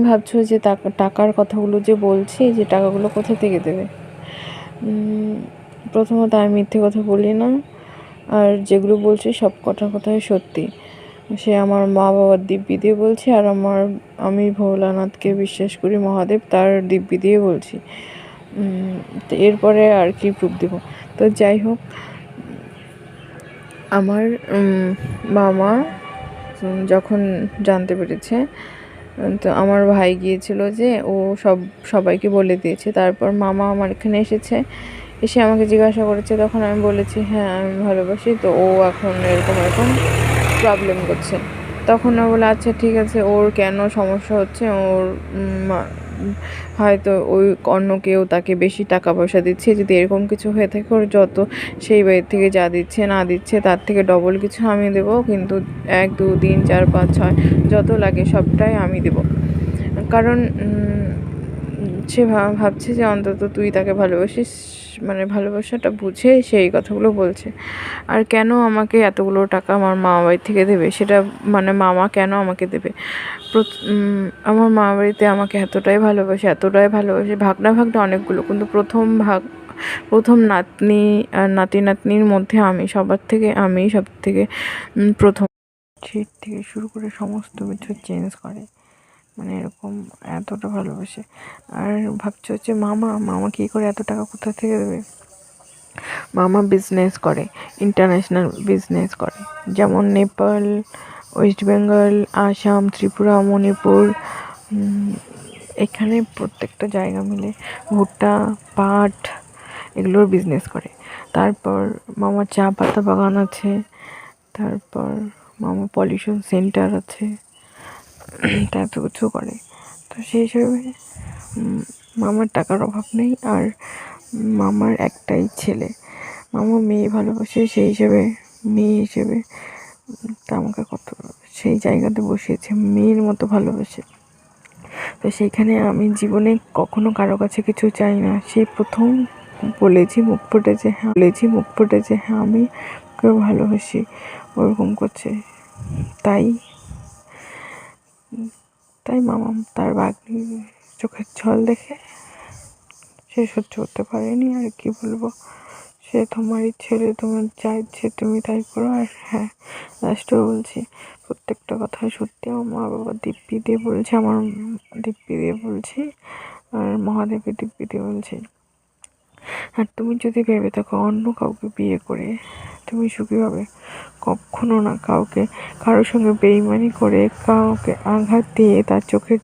ভাবছো যে টাকার কথাগুলো যে বলছি, যে টাকাগুলো কোথা থেকে দেবে। প্রথমত আমি মিথ্যে কথা বলি না, আর যেগুলো বলছি সব কথাই সত্যি। সে আমার মা বাবার দিব্যি দিয়ে বলছি, আর আমি ভোলানাথকে বিশ্বাস করি, মহাদেব, তার দিব্যি দিয়ে বলছি। তো এরপরে আর কি প্রুফ দেব। তো যাই হোক, আমার মামা যখন জানতে পেরেছে, তো আমার ভাই গিয়েছিল যে ও সবাইকে বলে দিয়েছে। তারপর মামা আমার এখানে এসে আমাকে জিজ্ঞাসা করেছে, তখন আমি বলেছি হ্যাঁ আমি ভালোবাসি, তো ও এখন এরকম প্রবলেম করছে। তখন ও বলে আচ্ছা ঠিক আছে, ওর কেন সমস্যা হচ্ছে, ওর হয়তো ওই অন্য কেউ তাকে বেশি টাকা পয়সা দিচ্ছে। যদি এরকম কিছু হয়ে থাকে, ওর যত সেই বাড়ির থেকে যা দিচ্ছে না দিচ্ছে তার থেকে ডবল কিছু আমি দেবো, কিন্তু 1 2 3 4 5 6 যত লাগে সবটাই আমি দেবো। কারণ সে ভাবছে যে অন্তত তুই তাকে ভালোবাসিস, মানে ভালোবাসাটা বুঝে সেই কথাগুলো বলছে। আর কেন আমাকে এতগুলো টাকা আমার মামা বাড়ি থেকে দেবে, সেটা মানে মামা কেন আমাকে দেবে। আমার মামা বাড়িতে আমাকে এতটাই ভালোবাসে, ভাগনা অনেকগুলো, কিন্তু প্রথম নাতনি আর নাতির মধ্যে আমি সব থেকে প্রথম। সেট থেকে শুরু করে সমস্ত কিছু চেঞ্জ করে, মানে এরকম এতটা ভালোবাসে। আর ভাবছো যে মামা কী করে এত টাকা কোথা থেকে দেবে। মামা বিজনেস করে, ইন্টারন্যাশনাল বিজনেস করে, যেমন নেপাল, ওয়েস্ট বেঙ্গল, আসাম, ত্রিপুরা, মণিপুর, এখানে প্রত্যেকটা জায়গা মিলে ভুট্টা, পাট এগুলোর বিজনেস করে। তারপর মামার চা পাতা বাগান আছে, তারপর মামা পলিউশন সেন্টার আছে, তা এত কিছু করে। তো সেই হিসাবে মামার টাকার অভাব নেই। আর মামার একটাই ছেলে, মামা মেয়ে ভালোবাসে, সেই হিসেবে মেয়ে হিসেবে তা আমাকে কত সেই জায়গাতে বসিয়েছে, মেয়ের মতো ভালোবাসে। তো সেইখানে আমি জীবনে কখনো কারো কাছে কিছু চাই না। সেই প্রথম বলেছি মুখ ফুটেছে হ্যাঁ আমি কেউ ভালোবাসি, ওরকম করছে। তাই মামা তার ভাগ্নির চোখের জল দেখে সে সহ্য করতে পারেনি। আর কি বলবো, সে তোমারই ছেলে, তোমার যা ইচ্ছে তুমি তাই করো। আর হ্যাঁ, লাস্টেও বলছি, প্রত্যেকটা কথাই সত্যি। আমার মা বাবা দিব্যি দিয়ে বলছি, আর মহাদেবের দিব্যি দিয়ে বলছি। আর তুমি যদি ভেবে থাকো অন্য কাউকে বিয়ে করে তুমি সুখী হবে, কখনো না। কারোর সঙ্গে বেইমানি করে, কাউকে আঘাত দিয়ে তার চোখের